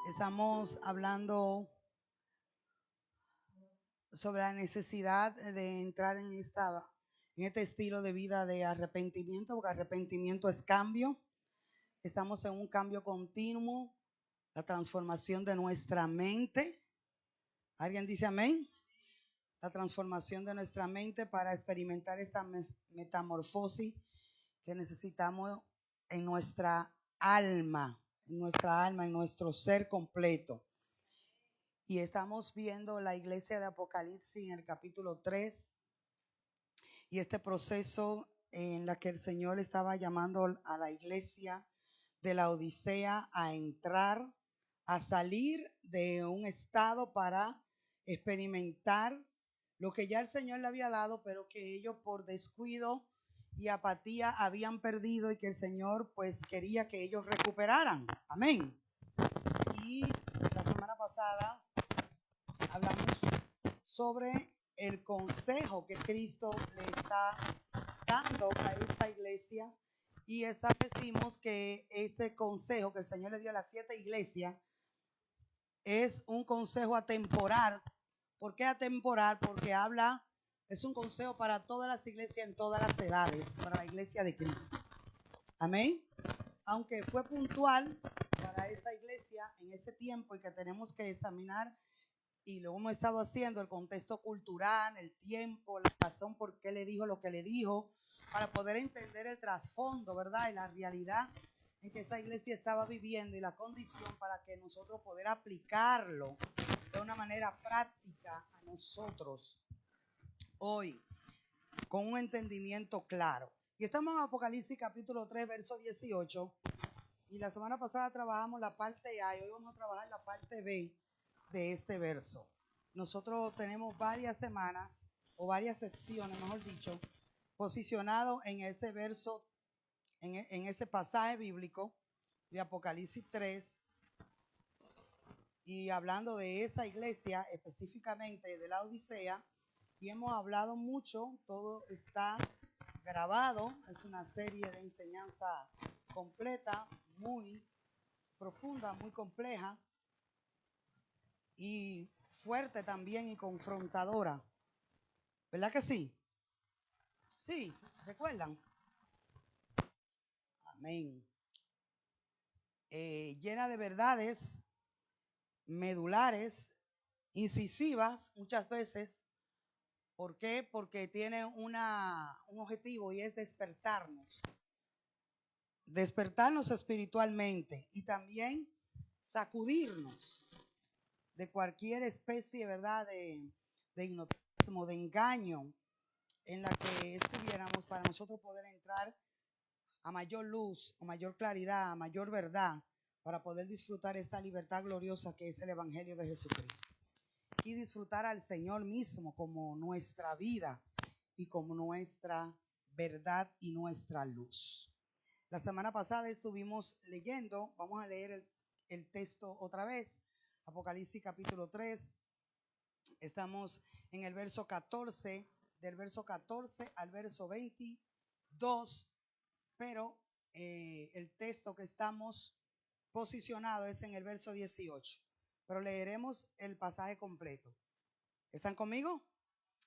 Estamos hablando sobre la necesidad de entrar en este estilo de vida de arrepentimiento, porque arrepentimiento es cambio. Estamos en un cambio continuo, la transformación de nuestra mente. ¿Alguien dice amén? La transformación de nuestra mente para experimentar esta metamorfosis que necesitamos en nuestra alma, en nuestro ser completo. Y estamos viendo la iglesia de Apocalipsis en el capítulo 3 y este proceso en la que el Señor estaba llamando a la iglesia de la Odisea a entrar, a salir de un estado para experimentar lo que ya el Señor le había dado, pero que ellos por descuido y apatía habían perdido y que el Señor pues quería que ellos recuperaran. Amén. Y la semana pasada hablamos sobre el consejo que Cristo le está dando a esta iglesia y establecimos que este consejo que el Señor le dio a las 7 iglesias es un consejo atemporal. ¿Por qué atemporal? Porque es un consejo para todas las iglesias en todas las edades, para la iglesia de Cristo. Amén. Aunque fue puntual para esa iglesia en ese tiempo y que tenemos que examinar, y lo hemos estado haciendo, el contexto cultural, el tiempo, la razón por qué le dijo lo que le dijo, para poder entender el trasfondo, ¿verdad? Y la realidad en que esta iglesia estaba viviendo y la condición para que nosotros poder aplicarlo de una manera práctica a nosotros hoy, con un entendimiento claro. Y estamos en Apocalipsis capítulo 3, verso 18, y la semana pasada trabajamos la parte A y hoy vamos a trabajar la parte B de este verso. Nosotros tenemos varias semanas o varias secciones, mejor dicho, posicionados en ese verso, en ese pasaje bíblico de Apocalipsis 3 y hablando de esa iglesia, específicamente de la Odisea, y hemos hablado mucho, todo está grabado, es una serie de enseñanza completa, muy profunda, muy compleja y fuerte también y confrontadora. ¿Verdad que sí? Sí, ¿recuerdan? Amén. Llena de verdades medulares, incisivas muchas veces. ¿Por qué? Porque tiene un objetivo y es despertarnos espiritualmente y también sacudirnos de cualquier especie, ¿verdad?, de hipnotismo, de engaño en la que estuviéramos para nosotros poder entrar a mayor luz, a mayor claridad, a mayor verdad, para poder disfrutar esta libertad gloriosa que es el Evangelio de Jesucristo. Y disfrutar al Señor mismo como nuestra vida y como nuestra verdad y nuestra luz. La semana pasada estuvimos leyendo, vamos a leer el texto otra vez, Apocalipsis capítulo 3, estamos en el verso 14, del verso 14 al verso 22, pero el texto que estamos posicionado es en el verso 18. Pero leeremos el pasaje completo. ¿Están conmigo?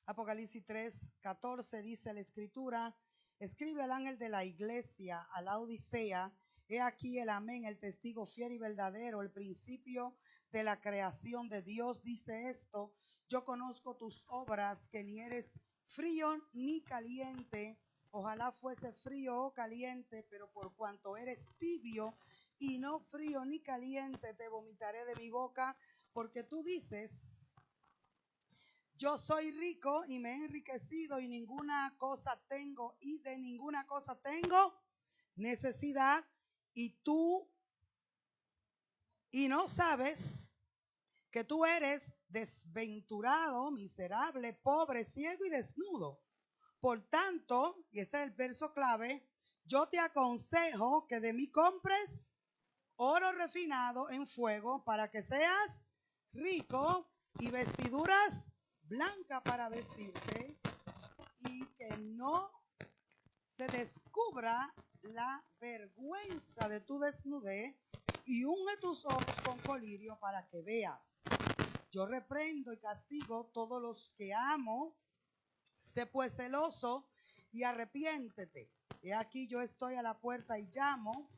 Apocalipsis 3, 14 dice la escritura: escribe al ángel de la iglesia, a la Odisea, he aquí el amén, el testigo fiel y verdadero, el principio de la creación de Dios, dice esto: yo conozco tus obras, que ni eres frío ni caliente. Ojalá fuese frío o caliente, pero por cuanto eres tibio y no frío ni caliente, te vomitaré de mi boca, porque tú dices: yo soy rico y me he enriquecido y ninguna cosa tengo y de ninguna cosa tengo necesidad, y no sabes que tú eres desventurado, miserable, pobre, ciego y desnudo. Por tanto, y este es el verso clave, yo te aconsejo que de mí compres oro refinado en fuego para que seas rico, y vestiduras blancas para vestirte, y que no se descubra la vergüenza de tu desnudez, y unge tus ojos con colirio para que veas. Yo reprendo y castigo todos los que amo. Sé pues celoso y arrepiéntete. He aquí yo estoy a la puerta y llamo.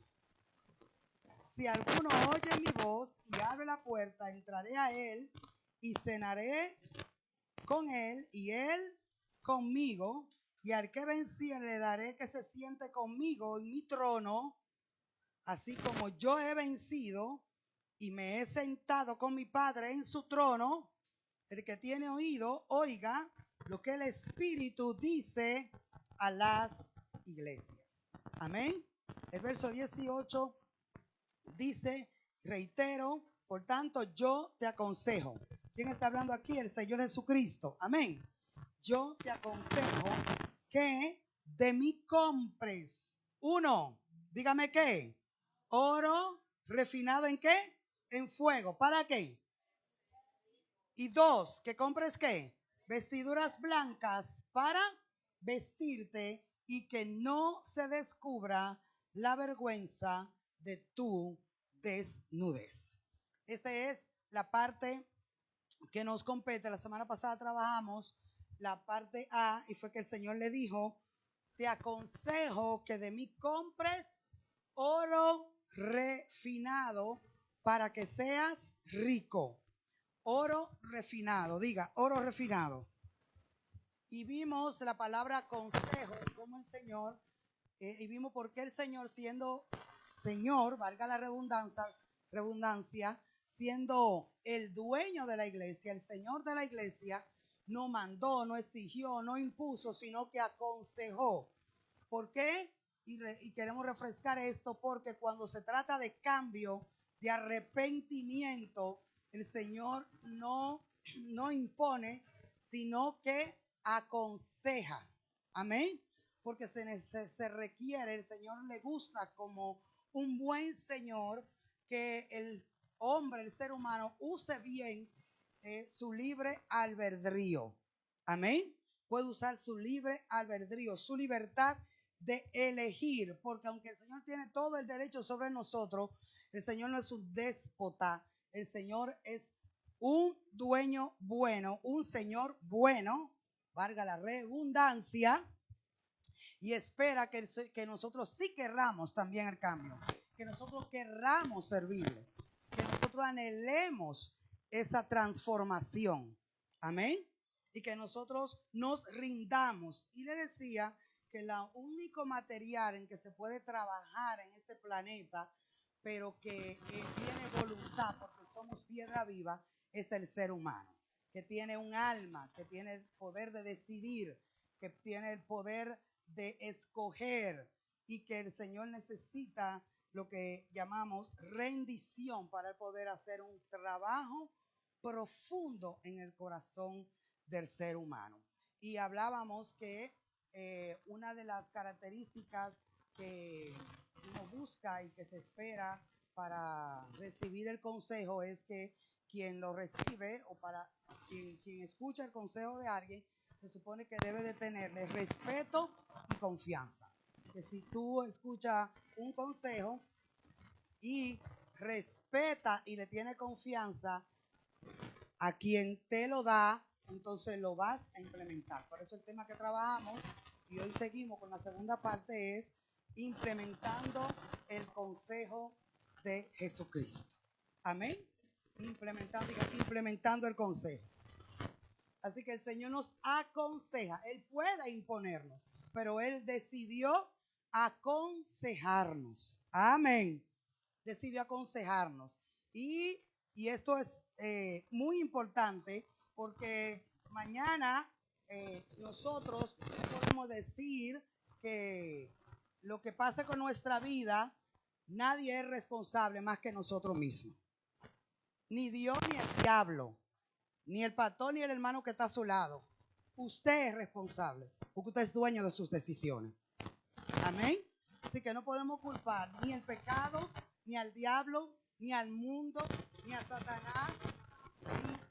Si alguno oye mi voz y abre la puerta, entraré a él y cenaré con él y él conmigo. Y al que venciere le daré que se siente conmigo en mi trono, así como yo he vencido y me he sentado con mi Padre en su trono. El que tiene oído, oiga lo que el Espíritu dice a las iglesias. Amén. El verso 18 dice, reitero, por tanto yo te aconsejo. ¿Quién está hablando aquí? El Señor Jesucristo. Amén. Yo te aconsejo que de mí compres. Uno, dígame qué. Oro refinado en qué? En fuego. ¿Para qué? Y dos, que compres qué? Vestiduras blancas para vestirte y que no se descubra la vergüenza de tu desnudez. Esta es la parte que nos compete. La semana pasada trabajamos la parte A y fue que el Señor le dijo, te aconsejo que de mí compres oro refinado para que seas rico. Oro refinado, diga, oro refinado. Y vimos la palabra consejo, como el Señor, y vimos por qué el Señor, siendo Señor, valga la redundancia, siendo el dueño de la iglesia, el Señor de la iglesia, no mandó, no exigió, no impuso, sino que aconsejó. ¿Por qué? Y queremos refrescar esto porque cuando se trata de cambio, de arrepentimiento, el Señor no impone, sino que aconseja. Amén. Porque se requiere, el Señor le gusta como un buen Señor que el hombre, el ser humano, use bien su libre albedrío. Amén. Puede usar su libre albedrío, su libertad de elegir, porque aunque el Señor tiene todo el derecho sobre nosotros, el Señor no es un déspota, el Señor es un dueño bueno, un Señor bueno, valga la redundancia, y espera que nosotros sí querramos también el cambio, que nosotros querramos servirle, que nosotros anhelemos esa transformación. Amén. Y que nosotros nos rindamos. Y le decía que el único material en que se puede trabajar en este planeta, pero que tiene voluntad, porque somos piedra viva, es el ser humano, que tiene un alma, que tiene el poder de decidir, que tiene el poder de escoger, y que el Señor necesita lo que llamamos rendición para poder hacer un trabajo profundo en el corazón del ser humano. Y hablábamos que una de las características que uno busca y que se espera para recibir el consejo es que quien lo recibe o para quien escucha el consejo de alguien, se supone que debe de tenerle respeto y confianza. Que si tú escuchas un consejo y respeta y le tiene confianza a quien te lo da, entonces lo vas a implementar. Por eso el tema que trabajamos y hoy seguimos con la segunda parte es implementando el consejo de Jesucristo. Amén. Implementando el consejo. Así que el Señor nos aconseja. Él puede imponernos, pero Él decidió aconsejarnos. Amén. Decidió aconsejarnos. Y esto es muy importante porque mañana nosotros podemos decir que lo que pasa con nuestra vida, nadie es responsable más que nosotros mismos. Ni Dios ni el diablo, ni el pastor ni el hermano que está a su lado. Usted es responsable porque usted es dueño de sus decisiones. Amén. Así que no podemos culpar ni el pecado, ni al diablo, ni al mundo, ni a Satanás,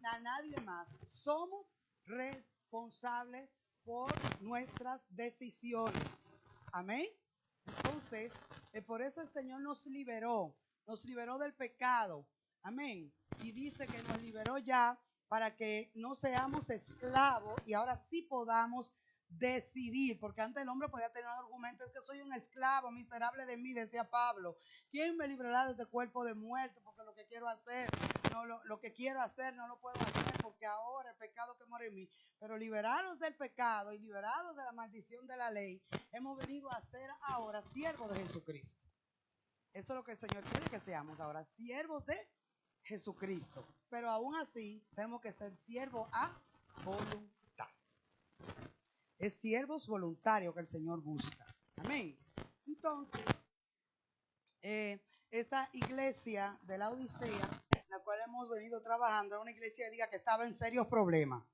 ni a nadie más. Somos responsables por nuestras decisiones. Amén. Entonces, por eso el Señor nos liberó, nos liberó del pecado. Amén. Y dice que nos liberó ya para que no seamos esclavos y ahora sí podamos decidir, porque antes el hombre podía tener un argumento: es que soy un esclavo, miserable de mí, decía Pablo. ¿Quién me librará de este cuerpo de muerte? Porque lo que quiero hacer, lo que quiero hacer no lo puedo hacer, porque ahora el pecado que mora en mí. Pero liberados del pecado y liberados de la maldición de la ley, hemos venido a ser ahora siervos de Jesucristo. Eso es lo que el Señor quiere que seamos ahora, siervos de Jesucristo. Pero aún así, tenemos que ser siervos a voluntad. Es siervos voluntarios que el Señor busca. Amén. Entonces, esta iglesia de la Odisea, la cual hemos venido trabajando, era una iglesia, diga, que estaba en serios problemas.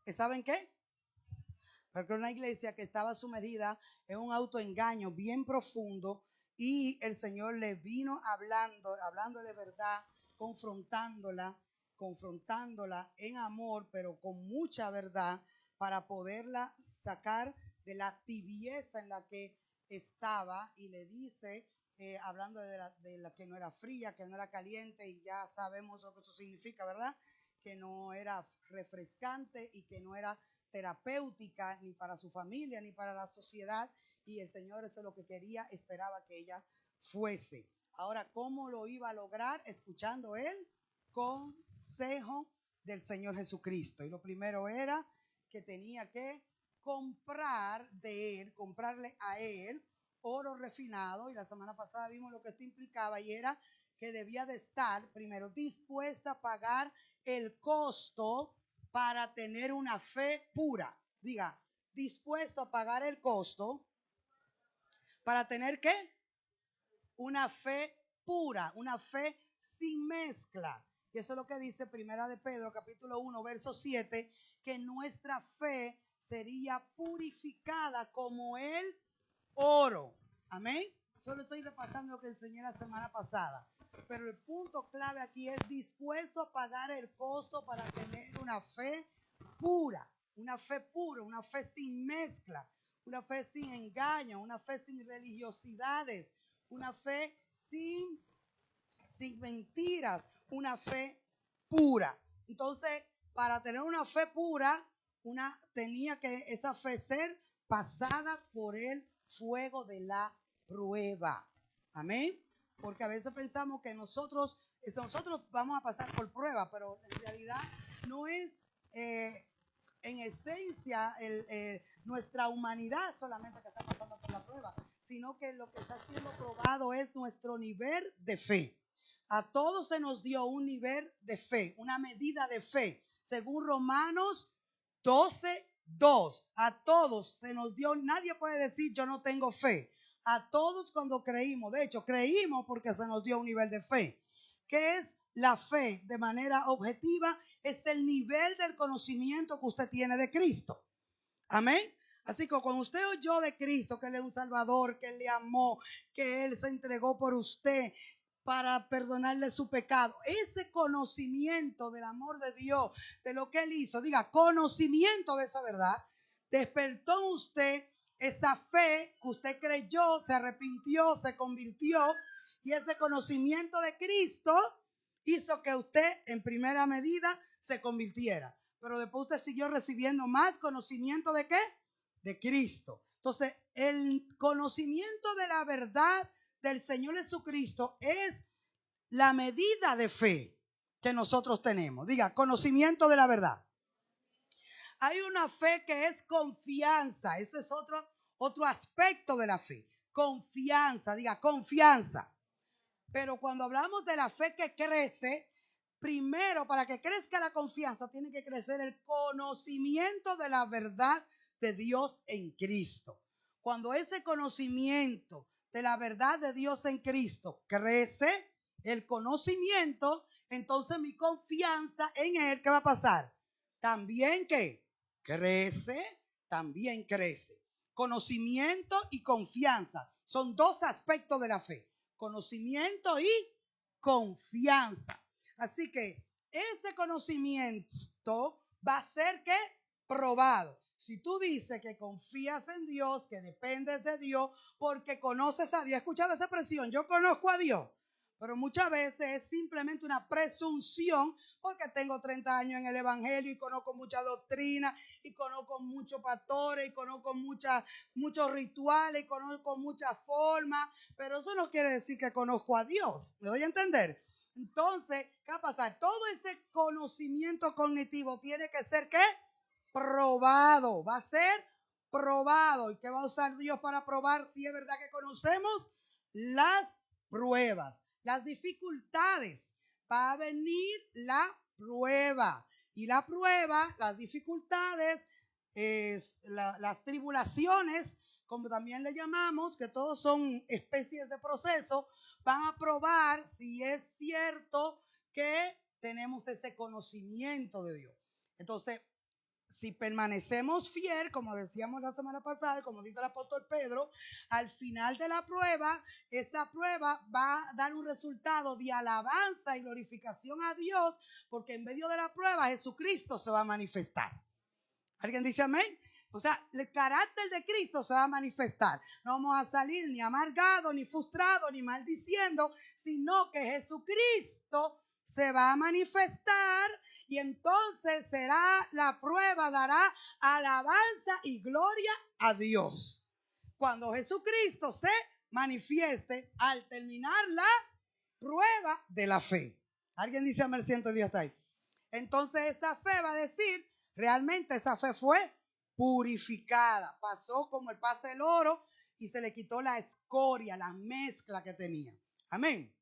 ¿Estaba en qué? Porque era una iglesia que estaba sumergida en un autoengaño bien profundo, y el Señor le vino hablándole verdad, confrontándola en amor, pero con mucha verdad, para poderla sacar de la tibieza en la que estaba. Y le dice, hablando de la que no era fría, que no era caliente, y ya sabemos lo que eso significa, ¿verdad? Que no era refrescante y que no era terapéutica ni para su familia ni para la sociedad. Y el Señor, eso es lo que quería, esperaba que ella fuese. Ahora, ¿cómo lo iba a lograr? Escuchando el consejo del Señor Jesucristo. Y lo primero era que tenía que comprarle a él oro refinado. Y la semana pasada vimos lo que esto implicaba, y era que debía de estar primero dispuesta a pagar el costo para tener una fe pura. Diga, dispuesto a pagar el costo para tener ¿qué? Una fe pura, una fe sin mezcla. Y eso es lo que dice Primera de Pedro, capítulo 1, verso 7, que nuestra fe sería purificada como el oro. Amén. Solo estoy repasando lo que enseñé la semana pasada. Pero el punto clave aquí es dispuesto a pagar el costo para tener una fe pura, una fe sin mezcla, una fe sin engaño, una fe sin religiosidades, una fe sin mentiras, una fe pura. Entonces, para tener una fe pura, tenía que esa fe ser pasada por el fuego de la prueba. Amén. Porque a veces pensamos que nosotros vamos a pasar por prueba, pero en realidad no es en esencia nuestra humanidad solamente que está pasando por la prueba, sino que lo que está siendo probado es nuestro nivel de fe. A todos se nos dio un nivel de fe, una medida de fe, según Romanos 12:2. A todos se nos dio, nadie puede decir yo no tengo fe. A todos cuando creímos, de hecho creímos porque se nos dio un nivel de fe. ¿Qué es la fe? De manera objetiva, es el nivel del conocimiento que usted tiene de Cristo. Amén. Así que cuando usted oyó de Cristo, que Él es un Salvador, que Él le amó, que Él se entregó por usted para perdonarle su pecado, ese conocimiento del amor de Dios, de lo que Él hizo, diga, conocimiento de esa verdad, despertó en usted esa fe que usted creyó, se arrepintió, se convirtió, y ese conocimiento de Cristo hizo que usted en primera medida se convirtiera. Pero después usted siguió recibiendo más conocimiento ¿de qué? De Cristo. Entonces, el conocimiento de la verdad del Señor Jesucristo es la medida de fe que nosotros tenemos. Diga, conocimiento de la verdad. Hay una fe que es confianza. Ese es otro aspecto de la fe. Confianza, diga, confianza. Pero cuando hablamos de la fe que crece, primero, para que crezca la confianza, tiene que crecer el conocimiento de la verdad de Dios en Cristo. Cuando ese conocimiento de la verdad de Dios en Cristo crece, el conocimiento, entonces mi confianza en Él, ¿qué va a pasar? También que crece, también crece. Conocimiento y confianza son dos aspectos de la fe. Conocimiento y confianza. Así que ese conocimiento va a ser ¿qué? Probado. Si tú dices que confías en Dios, que dependes de Dios, porque conoces a Dios. ¿Has escuchado esa expresión? Yo conozco a Dios. Pero muchas veces es simplemente una presunción porque tengo 30 años en el evangelio y conozco mucha doctrina y conozco muchos pastores y conozco muchos rituales y conozco muchas formas, pero eso no quiere decir que conozco a Dios. ¿Me doy a entender? Entonces, ¿qué va a pasar? Todo ese conocimiento cognitivo tiene que ser, ¿qué? Probado. Va a ser probado. ¿Y qué va a usar Dios para probar si es verdad que conocemos? Las pruebas, las dificultades. Va a venir la prueba. Y la prueba, las dificultades, las tribulaciones, como también le llamamos, que todos son especies de proceso, van a probar si es cierto que tenemos ese conocimiento de Dios. Entonces, si permanecemos fiel, como decíamos la semana pasada, como dice el apóstol Pedro, al final de la prueba, esta prueba va a dar un resultado de alabanza y glorificación a Dios, porque en medio de la prueba Jesucristo se va a manifestar. ¿Alguien dice amén? O sea, el carácter de Cristo se va a manifestar. No vamos a salir ni amargados, ni frustrados, ni maldiciendo, sino que Jesucristo se va a manifestar. Y entonces será la prueba, dará alabanza y gloria a Dios. Cuando Jesucristo se manifieste al terminar la prueba de la fe. ¿Alguien dice amén? Siento Dios está ahí. Entonces esa fe va a decir, realmente esa fe fue purificada. Pasó como el pasa del oro y se le quitó la escoria, la mezcla que tenía. Amén.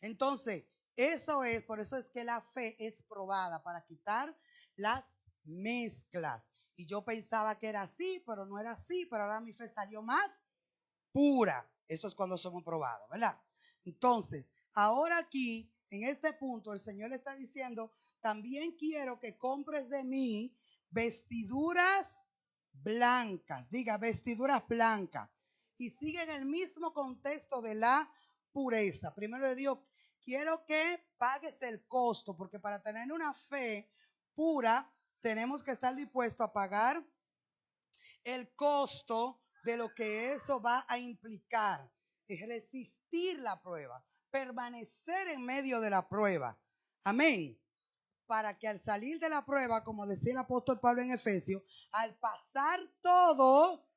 Entonces, eso es, por eso es que la fe es probada para quitar las mezclas. Y yo pensaba que era así, pero no era así, pero ahora mi fe salió más pura. Eso es cuando somos probados, ¿verdad? Entonces, ahora aquí, en este punto, el Señor le está diciendo, también quiero que compres de mí vestiduras blancas. Diga, vestiduras blancas. Y sigue en el mismo contexto de la pureza. Primero le digo, quiero que pagues el costo, porque para tener una fe pura tenemos que estar dispuestos a pagar el costo de lo que eso va a implicar. Es resistir la prueba, permanecer en medio de la prueba. Amén. Para que al salir de la prueba, como decía el apóstol Pablo en Efesios, al pasar todo,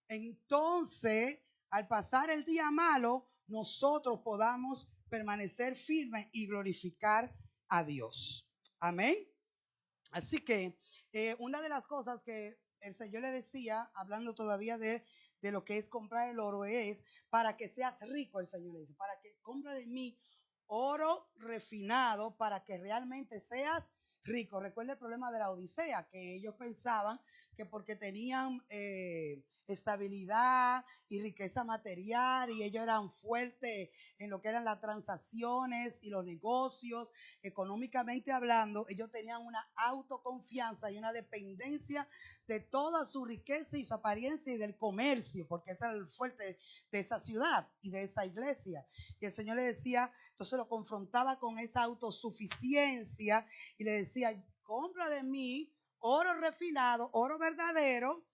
entonces, al pasar el día malo, nosotros podamos permanecer firmes y glorificar a Dios. Amén. Así que una de las cosas que el Señor le decía, hablando todavía de lo que es comprar el oro, es para que seas rico, el Señor le dice, para que compre de mí oro refinado para que realmente seas rico. Recuerda el problema de la Odisea, que ellos pensaban que porque tenían estabilidad y riqueza material y ellos eran fuertes en lo que eran las transacciones y los negocios, económicamente hablando, ellos tenían una autoconfianza y una dependencia de toda su riqueza y su apariencia y del comercio, porque ese era el fuerte de esa ciudad y de esa iglesia. Y el Señor le decía, entonces lo confrontaba con esa autosuficiencia y le decía, compra de mí oro refinado, oro verdadero,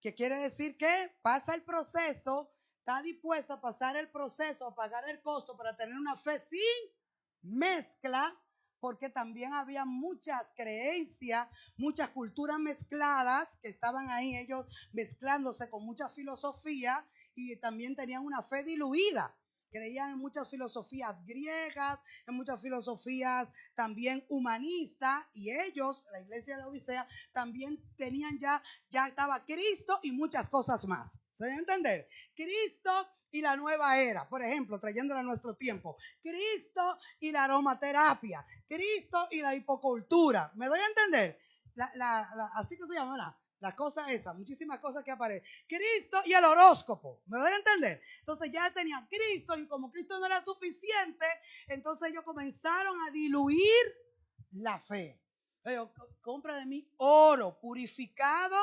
que quiere decir que pasa el proceso, está dispuesto a pasar el proceso, a pagar el costo para tener una fe sin mezcla, porque también había muchas creencias, muchas culturas mezcladas que estaban ahí ellos mezclándose con mucha filosofía y también tenían una fe diluida. Creían en muchas filosofías griegas, en muchas filosofías también humanistas, y ellos, la iglesia de la Odisea, también tenían ya estaba Cristo y muchas cosas más. ¿Se debe entender? Cristo y la nueva era, por ejemplo, trayéndola a nuestro tiempo. Cristo y la aromaterapia. Cristo y la hipocultura. ¿Me doy a entender? Así que se llama la cosa esa, muchísimas cosas que aparecen. Cristo y el horóscopo, ¿me doy a entender? Entonces ya tenía Cristo y como Cristo no era suficiente, entonces ellos comenzaron a diluir la fe. Compra de mí oro purificado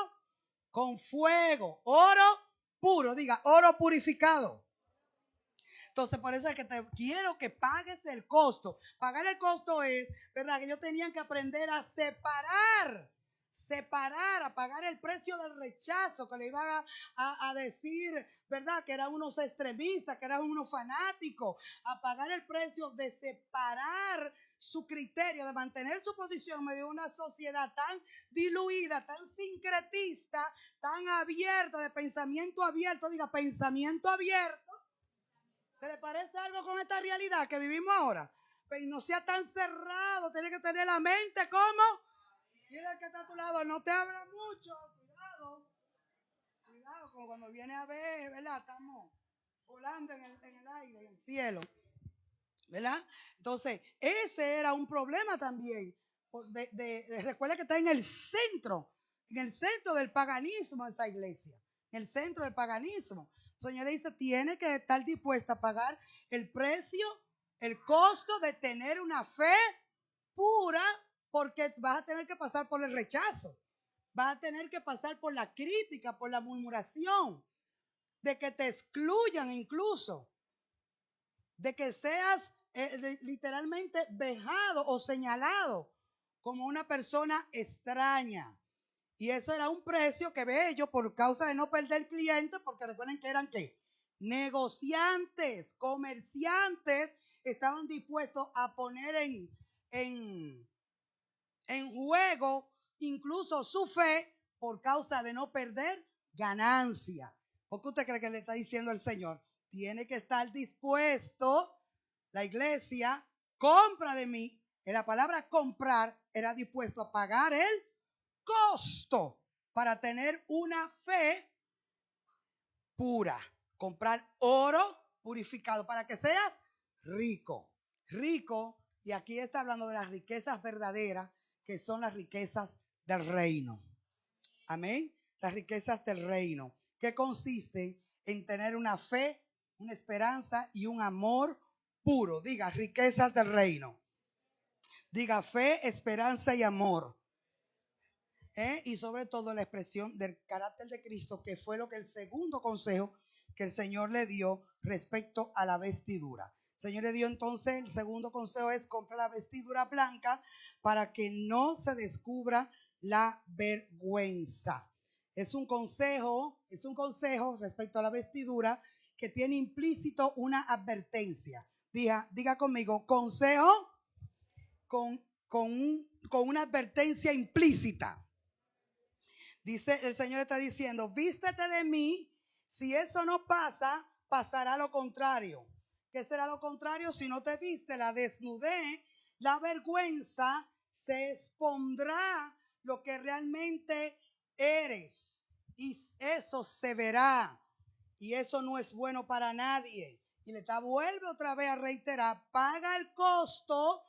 con fuego, oro puro, diga, oro purificado. Entonces, por eso es que te quiero que pagues el costo. Pagar el costo es, ¿verdad? Que ellos tenían que aprender a separar, a pagar el precio del rechazo, que le iban a decir, ¿verdad? Que eran unos extremistas, que eran unos fanáticos, a pagar el precio de separar su criterio, de mantener su posición en medio de una sociedad tan diluida, tan sincretista, tan abierta, de pensamiento abierto, diga, pensamiento abierto. ¿Se le parece algo con esta realidad que vivimos ahora? Pues no sea tan cerrado, tiene que tener la mente como. Mira el que está a tu lado, no te abra mucho, cuidado. Cuidado, como cuando viene a ver, ¿verdad? Estamos volando en el aire, en el cielo, ¿verdad? Entonces, ese era un problema también. Recuerda que está en el centro del paganismo esa iglesia, en el centro del paganismo. Señora dice, tiene que estar dispuesta a pagar el precio, el costo de tener una fe pura, porque vas a tener que pasar por el rechazo, vas a tener que pasar por la crítica, por la murmuración, de que te excluyan incluso, de que seas literalmente vejado o señalado como una persona extraña. Y eso era un precio que ellos, por causa de no perder clientes, porque recuerden que eran ¿qué? Negociantes, comerciantes, estaban dispuestos a poner en juego incluso su fe por causa de no perder ganancia. ¿Por qué usted cree que le está diciendo el Señor? Tiene que estar dispuesto, la iglesia, compra de mí. En la palabra comprar era dispuesto a pagar el costo para tener una fe pura. Comprar oro purificado para que seas rico. Rico, y aquí está hablando de las riquezas verdaderas, que son las riquezas del reino. Amén. Las riquezas del reino, que consiste en tener una fe, una esperanza y un amor puro. Diga, riquezas del reino. Diga, fe, esperanza y amor. Y sobre todo la expresión del carácter de Cristo, que fue lo que el segundo consejo que el Señor le dio respecto a la vestidura. El Señor le dio entonces, el segundo consejo es comprar la vestidura blanca para que no se descubra la vergüenza. Es un consejo respecto a la vestidura que tiene implícito una advertencia. Diga conmigo, consejo con una advertencia implícita. Dice, el Señor está diciendo, vístete de mí. Si eso no pasa, pasará lo contrario. ¿Qué será lo contrario? Si no te viste, la desnudez, la vergüenza, se expondrá lo que realmente eres. Y eso se verá. Y eso no es bueno para nadie. Y le vuelve otra vez a reiterar, paga el costo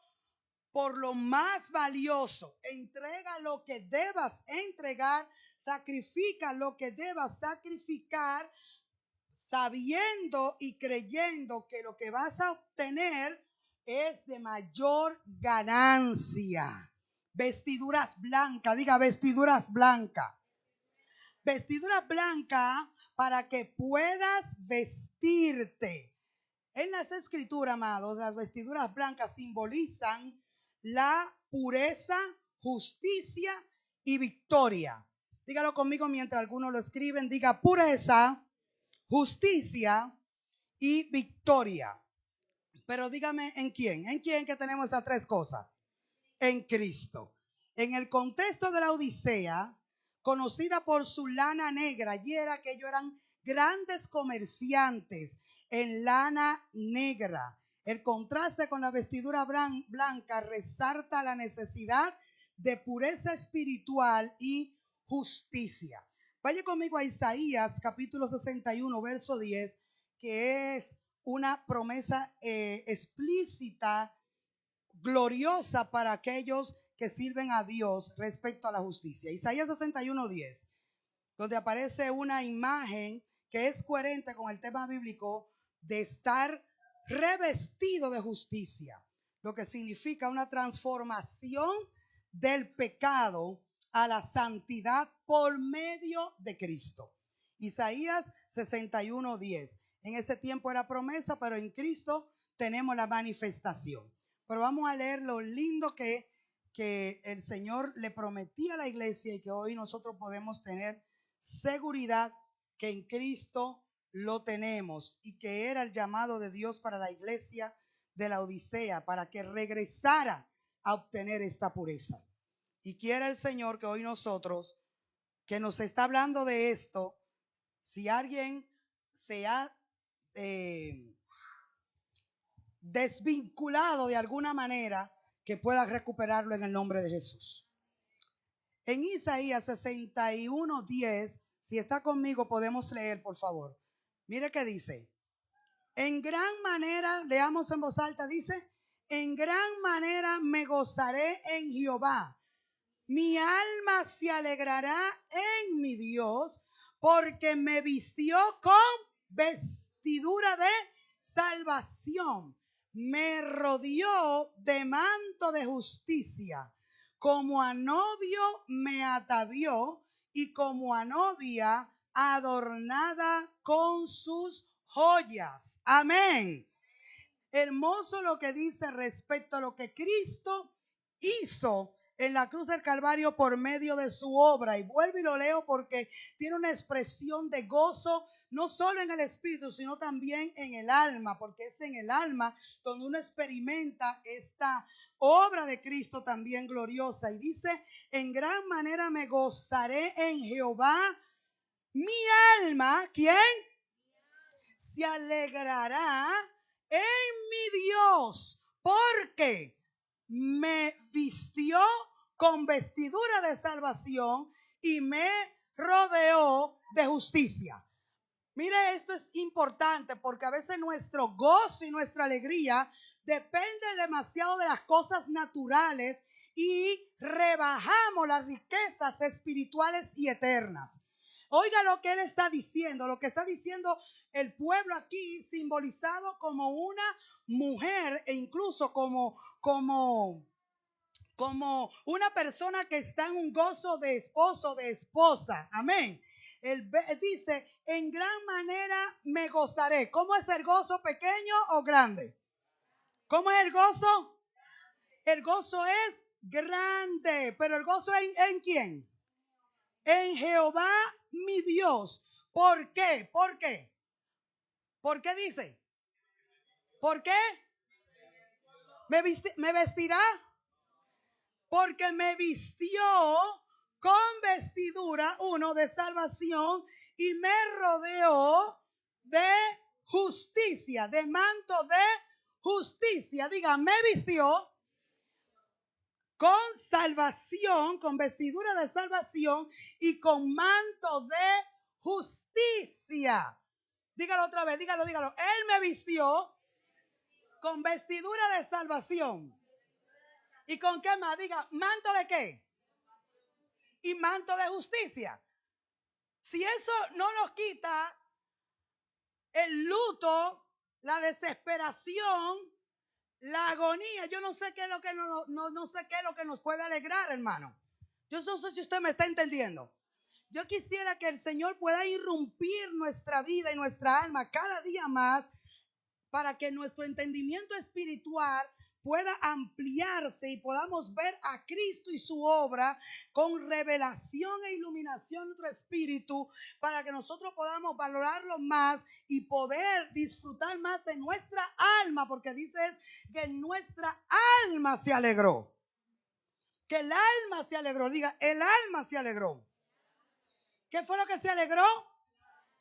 por lo más valioso. Entrega lo que debas entregar. Sacrifica lo que debas sacrificar, sabiendo y creyendo que lo que vas a obtener es de mayor ganancia. Vestiduras blancas, diga vestiduras blancas. Vestiduras blancas para que puedas vestirte. En las escrituras, amados, las vestiduras blancas simbolizan la pureza, justicia y victoria. Dígalo conmigo mientras algunos lo escriben. Diga pureza, justicia y victoria. Pero dígame ¿en quién? ¿En quién que tenemos esas tres cosas? En Cristo. En el contexto de la Odisea, conocida por su lana negra, allí era que ellos eran grandes comerciantes en lana negra. El contraste con la vestidura blanca resalta la necesidad de pureza espiritual y justicia. Vaya conmigo a Isaías capítulo 61, verso 10, que es una promesa explícita, gloriosa para aquellos que sirven a Dios respecto a la justicia. Isaías 61, 10, donde aparece una imagen que es coherente con el tema bíblico de estar revestido de justicia, lo que significa una transformación del pecado a la santidad por medio de Cristo. Isaías 61:10. En ese tiempo era promesa, pero en Cristo tenemos la manifestación. Pero vamos a leer lo lindo que que el Señor le prometía a la iglesia y que hoy nosotros podemos tener seguridad que en Cristo lo tenemos, y que era el llamado de Dios para la iglesia de la Odisea, para que regresara a obtener esta pureza. Y quiera el Señor que hoy nosotros, que nos está hablando de esto, si alguien se ha desvinculado de alguna manera, que pueda recuperarlo en el nombre de Jesús. En Isaías 61:10, si está conmigo podemos leer, por favor. Mire qué dice. En gran manera, leamos en voz alta, dice, en gran manera me gozaré en Jehová. Mi alma se alegrará en mi Dios, porque me vistió con vestidura de salvación. Me rodeó de manto de justicia. Como a novio me atavió, y como a novia adornada con sus joyas. Amén. Hermoso lo que dice respecto a lo que Cristo hizo en la cruz del Calvario por medio de su obra. Y vuelvo y lo leo porque tiene una expresión de gozo, no solo en el espíritu, sino también en el alma, porque es en el alma donde uno experimenta esta obra de Cristo también gloriosa. Y dice, en gran manera me gozaré en Jehová. Mi alma, ¿quién? Se alegrará en mi Dios, porque me vistió con vestidura de salvación y me rodeó de justicia. Mire, esto es importante porque a veces nuestro gozo y nuestra alegría depende demasiado de las cosas naturales y rebajamos las riquezas espirituales y eternas. Oiga lo que él está diciendo, lo que está diciendo el pueblo aquí, simbolizado como una mujer e incluso como una persona que está en un gozo de esposo, de esposa. Amén. Él dice, en gran manera me gozaré. ¿Cómo es el gozo, pequeño o grande? ¿Cómo es el gozo? El gozo es grande, pero el gozo ¿en quién? En Jehová mi Dios. ¿Por qué? ¿Por qué? ¿Por qué dice? ¿Por qué? ¿Me vestirá? Porque me vistió con vestidura, de salvación, y me rodeó de justicia, de manto de justicia. Diga, me vistió con salvación, con vestidura de salvación y con manto de justicia. Dígalo otra vez, dígalo. Él me vistió con vestidura de salvación. ¿Y con qué más? Diga, ¿manto de qué? Y manto de justicia. Si eso no nos quita el luto, la desesperación, la agonía, yo no sé qué es lo que no sé qué es lo que nos puede alegrar, hermano. Yo no sé si usted me está entendiendo. Yo quisiera que el Señor pueda irrumpir nuestra vida y nuestra alma cada día más, para que nuestro entendimiento espiritual pueda ampliarse y podamos ver a Cristo y su obra con revelación e iluminación en nuestro espíritu, para que nosotros podamos valorarlo más y poder disfrutar más de nuestra alma, porque dice que nuestra alma se alegró. Que el alma se alegró. Diga, el alma se alegró. ¿Qué fue lo que se alegró?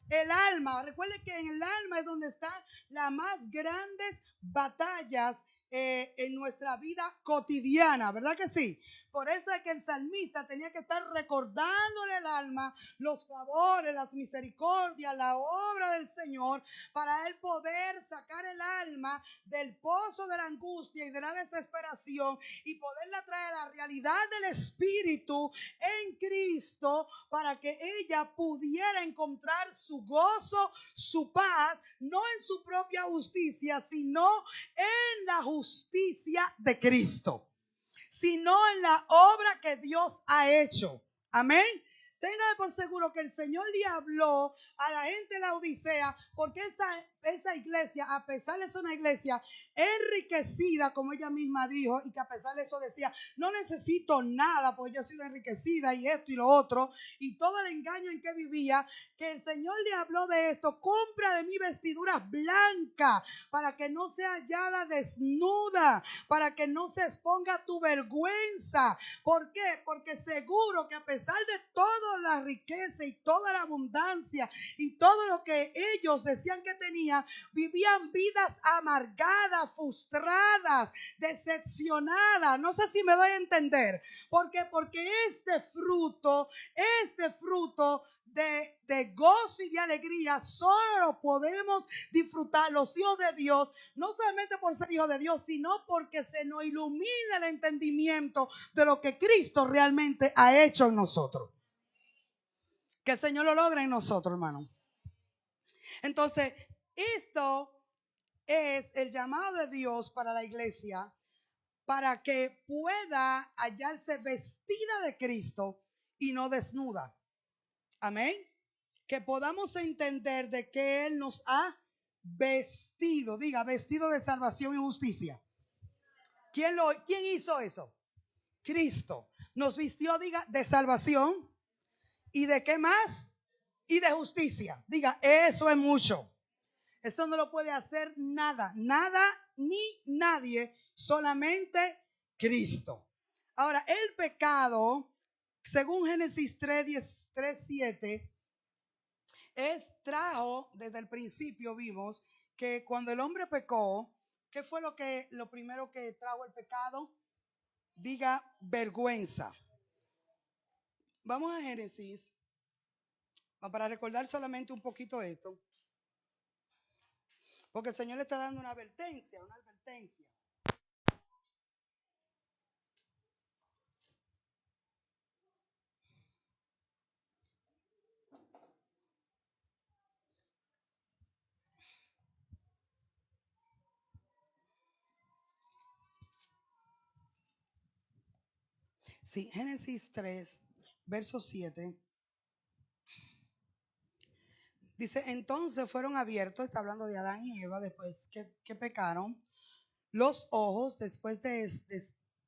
El alma. Recuerden que en el alma es donde están las más grandes batallas en nuestra vida cotidiana, ¿verdad que sí? Por eso es que el salmista tenía que estar recordándole al alma los favores, las misericordias, la obra del Señor, para él poder sacar el alma del pozo de la angustia y de la desesperación y poderla traer a la realidad del Espíritu en Cristo, para que ella pudiera encontrar su gozo, su paz, no en su propia justicia, sino en la justicia de Cristo, sino en la obra que Dios ha hecho. Amén. Téngame por seguro que el Señor le habló a la gente de la Odisea, porque esa iglesia, a pesar de ser una iglesia enriquecida, como ella misma dijo, y que a pesar de eso decía, no necesito nada, porque yo he sido enriquecida y esto y lo otro, y todo el engaño en que vivía, que el Señor le habló de esto: compra de mí vestiduras blancas para que no sea hallada desnuda, para que no se exponga tu vergüenza. ¿Por qué? Porque seguro que a pesar de toda la riqueza y toda la abundancia y todo lo que ellos decían que tenían, vivían vidas amargadas, frustradas, decepcionadas. No sé si me doy a entender. ¿Por qué? Porque este fruto de gozo y de alegría solo lo podemos disfrutar los hijos de Dios, no solamente por ser hijos de Dios, sino porque se nos ilumina el entendimiento de lo que Cristo realmente ha hecho en nosotros. Que el Señor lo logre en nosotros, hermano. Entonces, esto es el llamado de Dios para la iglesia, para que pueda hallarse vestida de Cristo y no desnuda. Amén. Que podamos entender de que Él nos ha vestido. Diga, vestido de salvación y justicia. ¿Quién hizo eso? Cristo. Nos vistió, diga, de salvación. ¿Y de qué más? Y de justicia. Diga, eso es mucho. Eso no lo puede hacer nada, nada ni nadie, solamente Cristo. Ahora, el pecado, según Génesis 3:7, trajo, desde el principio vimos que cuando el hombre pecó, ¿qué fue lo primero que trajo el pecado? Diga, vergüenza. Vamos a Génesis, para recordar solamente un poquito esto. Porque el Señor le está dando una advertencia. Sí, Génesis 3, verso 7. Dice, entonces fueron abiertos, está hablando de Adán y Eva después que pecaron, los ojos,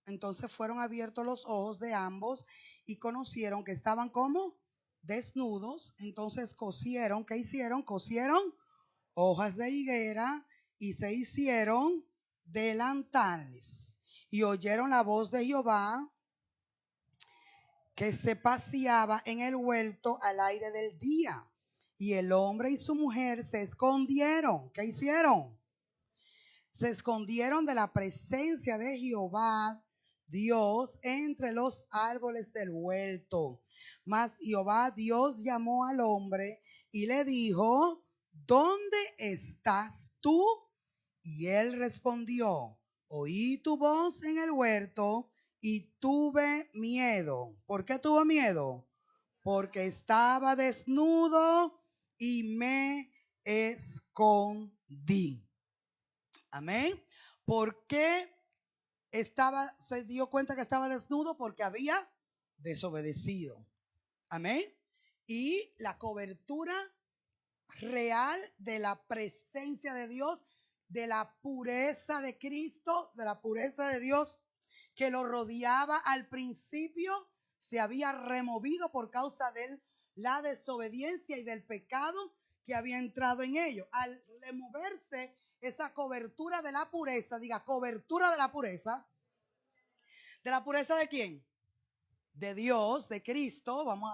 entonces fueron abiertos los ojos de ambos y conocieron que estaban como desnudos. Entonces cosieron, ¿qué hicieron? Cosieron hojas de higuera y se hicieron delantales. Y oyeron la voz de Jehová que se paseaba en el huerto al aire del día. Y el hombre y su mujer se escondieron. ¿Qué hicieron? Se escondieron de la presencia de Jehová, Dios, entre los árboles del huerto. Mas Jehová Dios llamó al hombre y le dijo, ¿dónde estás tú? Y él respondió, oí tu voz en el huerto y tuve miedo. ¿Por qué tuvo miedo? Porque estaba desnudo y me escondí. Amén. ¿Por qué se dio cuenta que estaba desnudo? Porque había desobedecido. Amén. Y la cobertura real de la presencia de Dios, de la pureza de Cristo, de la pureza de Dios que lo rodeaba al principio, se había removido por causa de la desobediencia y del pecado que había entrado en ellos. Al removerse esa cobertura de la pureza, diga, cobertura de la pureza. ¿De la pureza de quién? De Dios, de Cristo, vamos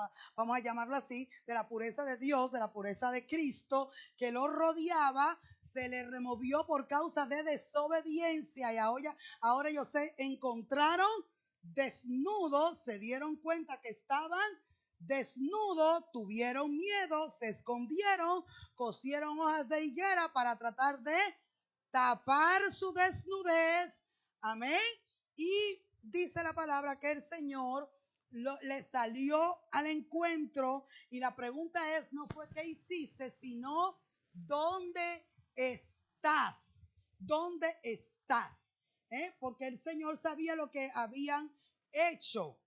a llamarlo así, de la pureza de Dios, de la pureza de Cristo, que lo rodeaba, se le removió por causa de desobediencia. Y ahora ellos se encontraron desnudos, se dieron cuenta que estaban desnudos, tuvieron miedo, se escondieron, cosieron hojas de higuera para tratar de tapar su desnudez. Amén. Y dice la palabra que el Señor le salió al encuentro, y la pregunta es, no fue qué hiciste, sino ¿dónde estás? ¿Dónde estás? Porque el Señor sabía lo que habían hecho,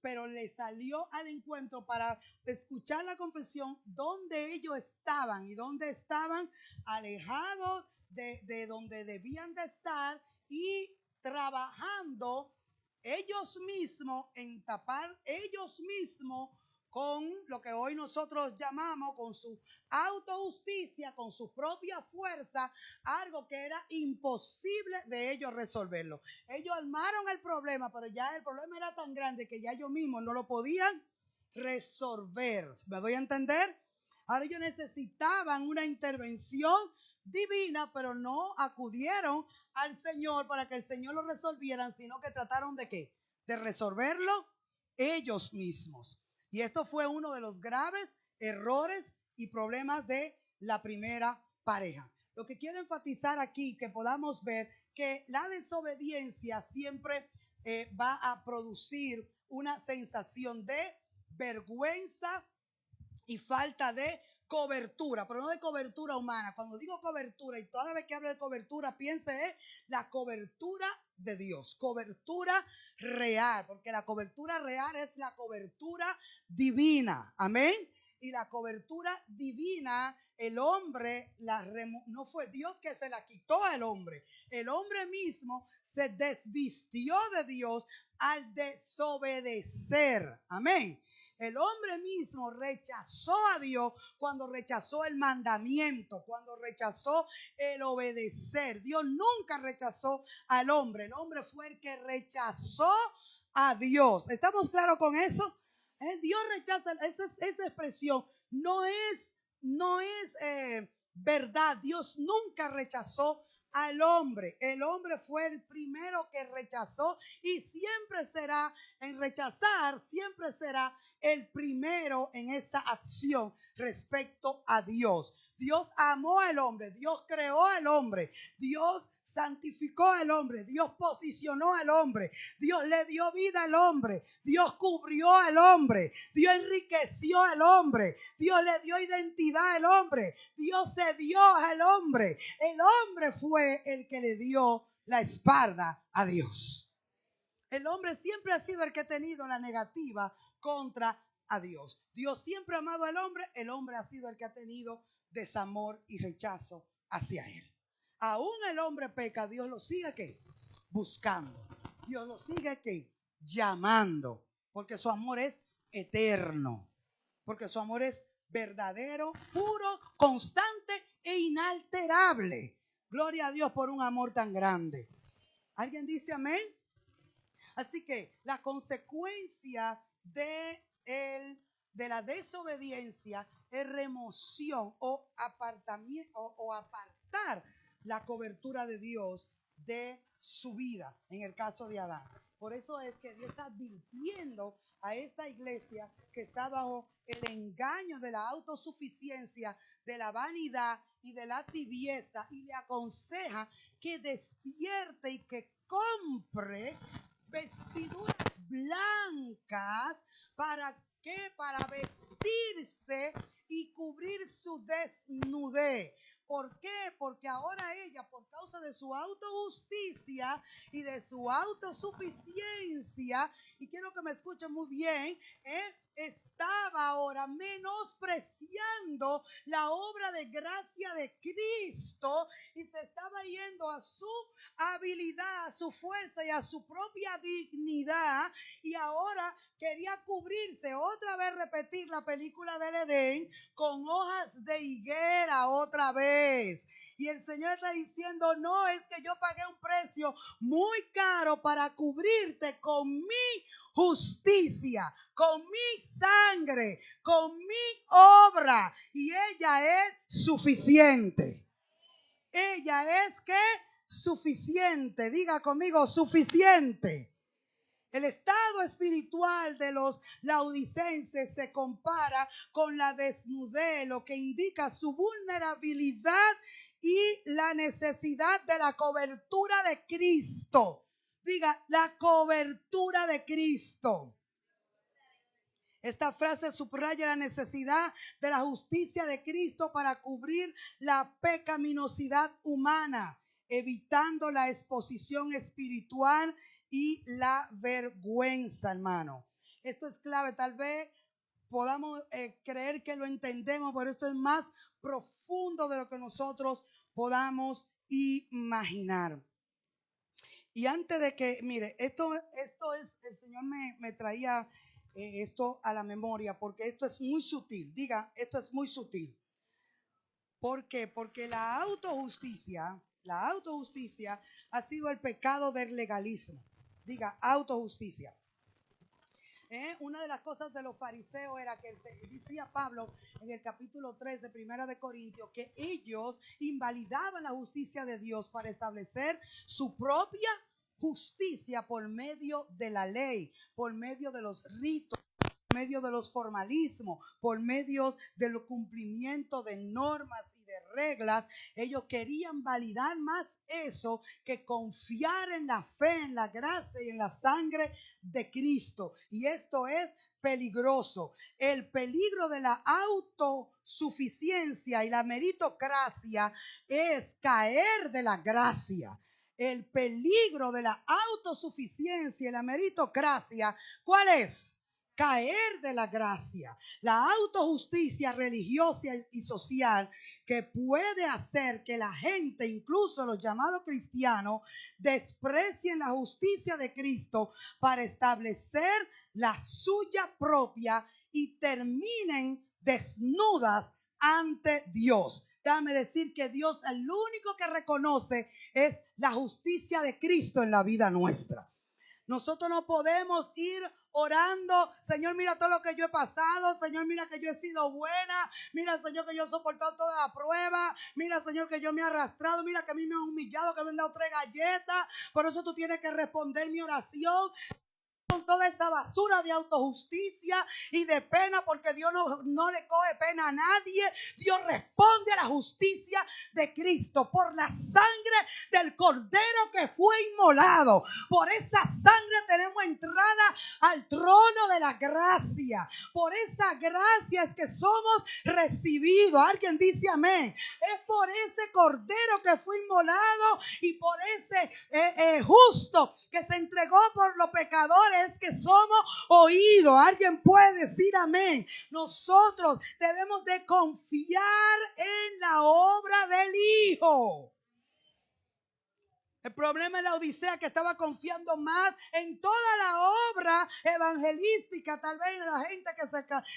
pero le salió al encuentro para escuchar la confesión, donde ellos estaban y dónde estaban, alejados de donde debían de estar y trabajando ellos mismos en tapar ellos mismos con lo que hoy nosotros llamamos, con su autojusticia, con su propia fuerza, algo que era imposible de ellos resolverlo. Ellos armaron el problema, pero ya el problema era tan grande que ya ellos mismos no lo podían resolver. ¿Me doy a entender? Ahora ellos necesitaban una intervención divina, pero no acudieron al Señor para que el Señor lo resolvieran, sino que trataron de ¿qué? De resolverlo ellos mismos. Y esto fue uno de los graves errores y problemas de la primera pareja. Lo que quiero enfatizar aquí, que podamos ver que la desobediencia siempre va a producir una sensación de vergüenza y falta de cobertura, pero no de cobertura humana. Cuando digo cobertura, y toda vez que hablo de cobertura, piense en la cobertura de Dios, cobertura real, porque la cobertura real es la cobertura divina. Amén. Y la cobertura divina, el hombre no fue Dios que se la quitó al hombre. El hombre mismo se desvistió de Dios al desobedecer. Amén. El hombre mismo rechazó a Dios cuando rechazó el mandamiento, cuando rechazó el obedecer. Dios nunca rechazó al hombre. El hombre fue el que rechazó a Dios. ¿Estamos claros con eso? Dios rechaza, esa expresión no es verdad. Dios nunca rechazó al hombre. El hombre fue el primero que rechazó y siempre será en rechazar, siempre será el primero en esa acción respecto a Dios. Dios amó al hombre, Dios creó al hombre, Dios santificó al hombre, Dios posicionó al hombre, Dios le dio vida al hombre, Dios cubrió al hombre, Dios enriqueció al hombre, Dios le dio identidad al hombre, Dios se dio al hombre. El hombre fue el que le dio la espalda a Dios. El hombre siempre ha sido el que ha tenido la negativa contra a Dios. Dios siempre ha amado al hombre, el hombre ha sido el que ha tenido desamor y rechazo hacia él. Aún el hombre peca, Dios lo sigue ¿qué? Buscando. Dios lo sigue ¿qué? Llamando, porque su amor es eterno, porque su amor es verdadero, puro, constante e inalterable. Gloria a Dios por un amor tan grande. ¿Alguien dice amén? Así que la consecuencia de la desobediencia es remoción o apartamiento o apartar la cobertura de Dios de su vida, en el caso de Adán. Por eso es que Dios está advirtiendo a esta iglesia que está bajo el engaño de la autosuficiencia, de la vanidad y de la tibieza, y le aconseja que despierte y que compre vestiduras blancas. ¿Para qué? Para vestirse y cubrir su desnudez. ¿Por qué? Porque ahora ella, por causa de su autojusticia y de su autosuficiencia, y quiero que me escuchen muy bien, estaba ahora menospreciando la obra de gracia de Cristo y se estaba yendo a su habilidad, a su fuerza y a su propia dignidad, y ahora quería cubrirse, otra vez repetir la película del Edén con hojas de higuera otra vez. Y el Señor está diciendo, no, es que yo pagué un precio muy caro para cubrirte con mi justicia, con mi sangre, con mi obra, y ella es suficiente. Ella es ¿qué? Suficiente. Diga conmigo, suficiente. El estado espiritual de los laodicenses se compara con la desnudez, lo que indica su vulnerabilidad y la necesidad de la cobertura de Cristo. Diga, la cobertura de Cristo. Esta frase subraya la necesidad de la justicia de Cristo para cubrir la pecaminosidad humana, evitando la exposición espiritual y la vergüenza, hermano. Esto es clave. Tal vez podamos creer que lo entendemos, pero esto es más profundo de lo que nosotros podamos imaginar. Y antes de que, mire, esto es, el Señor me traía esto a la memoria, porque esto es muy sutil. Diga, esto es muy sutil. ¿Por qué? Porque la autojusticia ha sido el pecado del legalismo. Diga, autojusticia. Una de las cosas de los fariseos era que decía Pablo en el capítulo 3 de Primera de Corintios que ellos invalidaban la justicia de Dios para establecer su propia justicia por medio de la ley, por medio de los ritos, por medio de los formalismos, por medio del cumplimiento de normas y de reglas. Ellos querían validar más eso que confiar en la fe, en la gracia y en la sangre de Cristo. Y esto es peligroso. El peligro de la autosuficiencia y la meritocracia es caer de la gracia. El peligro de la autosuficiencia y la meritocracia, ¿cuál es? Caer de la gracia. La autojusticia religiosa y social que puede hacer que la gente, incluso los llamados cristianos, desprecien la justicia de Cristo para establecer la suya propia y terminen desnudas ante Dios. Déjame decir que Dios, el único que reconoce es la justicia de Cristo en la vida nuestra. Nosotros no podemos ir orando, Señor, mira todo lo que yo he pasado, Señor, mira que yo he sido buena, mira, Señor, que yo he soportado toda la prueba, mira, Señor, que yo me he arrastrado, mira que a mí me han humillado, que me han dado 3 galletas, por eso tú tienes que responder mi oración. Con toda esa basura de autojusticia y de pena, porque Dios no le coge pena a nadie. Dios responde a la justicia de Cristo por la sangre del Cordero que fue inmolado. Por esa sangre tenemos entrada al trono de la gracia. Por esa gracia es que somos recibidos. Alguien dice amén. Es por ese Cordero que fue inmolado y por ese justo que se entregó por los pecadores es que somos oídos. Alguien puede decir amén. Nosotros debemos de confiar en la obra del Hijo. El problema es la Odisea, que estaba confiando más en toda la obra evangelística, tal vez en la gente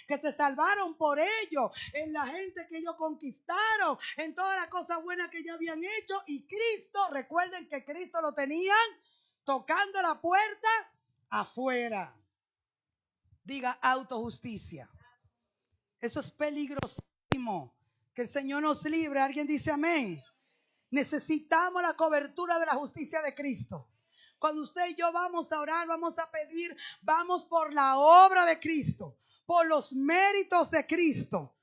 que se salvaron por ellos, en la gente que ellos conquistaron, en todas las cosas buenas que ellos habían hecho. Y Cristo, recuerden que Cristo lo tenían tocando la puerta afuera. Diga autojusticia. Eso es peligrosísimo. Que el Señor nos libre. Alguien dice amén. Necesitamos la cobertura de la justicia de Cristo. Cuando usted y yo vamos a orar, vamos a pedir, vamos por la obra de Cristo, por los méritos de Cristo.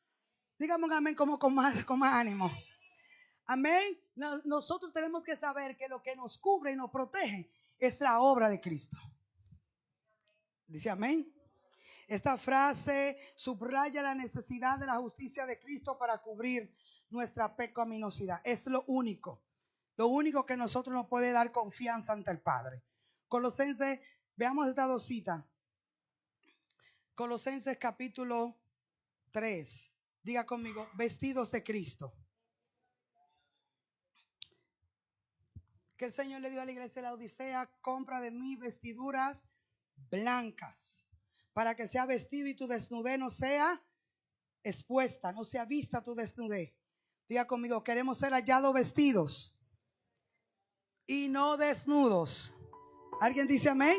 Dígame un amén como con más ánimo. Amén. Nosotros tenemos que saber que lo que nos cubre y nos protege es la obra de Cristo. Dice amén. Esta frase subraya la necesidad de la justicia de Cristo para cubrir nuestra pecaminosidad. Es lo único que nosotros nos puede dar confianza ante el Padre. Colosenses, veamos esta 2 citas. Colosenses capítulo 3. Diga conmigo, vestidos de Cristo. Que el Señor le dio a la iglesia de la Odisea: compra de mí vestiduras blancas, para que sea vestido y tu desnudez no sea expuesta, no sea vista tu desnudez. Diga conmigo, queremos ser hallados vestidos y no desnudos. ¿Alguien dice amén?